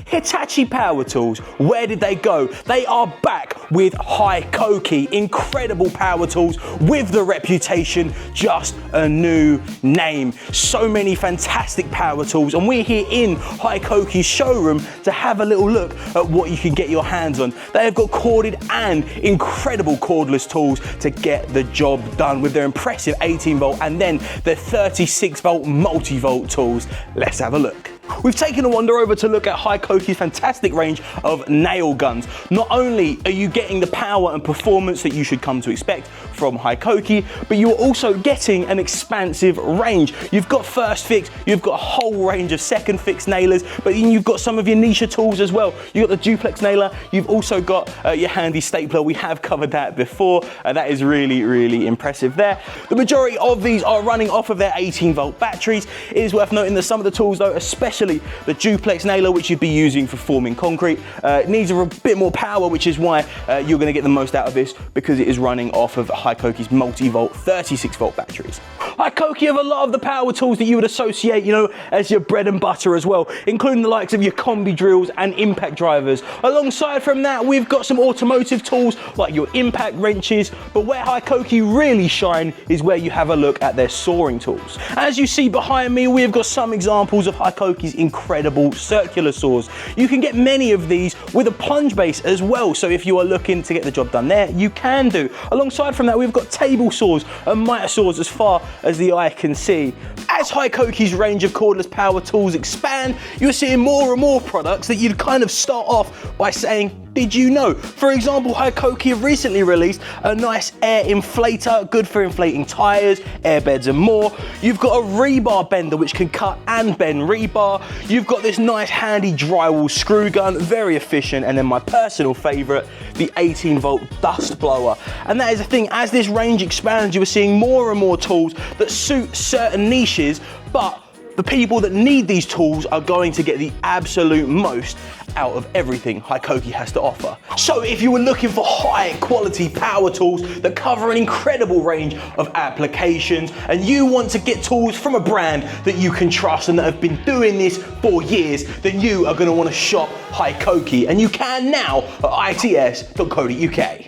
Hitachi power tools, where did they go? They are back with Hikoki, incredible power tools with the reputation, just a new name. So many fantastic power tools, and we're here in Hikoki's showroom to have a little look at what you can get your hands on. They have got corded and incredible cordless tools to get the job done with their impressive 18 volt and then their 36 volt multi-volt tools. Let's have a look. We've taken a wander over to look at Hikoki's fantastic range of nail guns. Not only are you getting the power and performance that you should come to expect from Hikoki, but you're also getting an expansive range. You've got first fix, you've got a whole range of second fix nailers, but then you've got some of your niche tools as well. You've got the duplex nailer, you've also got your handy stapler. We have covered that before, and that is really, really impressive there. The majority of these are running off of their 18 volt batteries. It is worth noting that some of the tools though, especially the duplex nailer, which you'd be using for forming concrete, needs a bit more power, which is why you're going to get the most out of this, because it is running off of Hikoki's multi-volt 36 volt batteries. Hikoki have a lot of the power tools that you would associate, as your bread and butter as well, including the likes of your combi drills and impact drivers. Alongside from that, we've got some automotive tools like your impact wrenches, but where Hikoki really shine is where you have a look at their sawing tools. As you see behind me, we've got some examples of Hikoki's incredible circular saws. You can get many of these with a plunge base as well, so if you are looking to get the job done there, you can do. Alongside from that, we've got table saws and miter saws as far as the eye can see. As Hikoki's range of cordless power tools expand, you're seeing more and more products that you'd kind of start off by saying, did you know? For example, Hikoki have recently released a nice air inflator, good for inflating tires, airbeds and more. You've got a rebar bender which can cut and bend rebar. You've got this nice handy drywall screw gun, very efficient. And then my personal favorite, the 18 volt dust blower. And that is the thing, as this range expands, you are seeing more and more tools that suit certain niches, but the people that need these tools are going to get the absolute most out of everything Hikoki has to offer. So if you were looking for high quality power tools that cover an incredible range of applications, and you want to get tools from a brand that you can trust and that have been doing this for years, then you are going to want to shop Hikoki, and you can now at its.co.uk.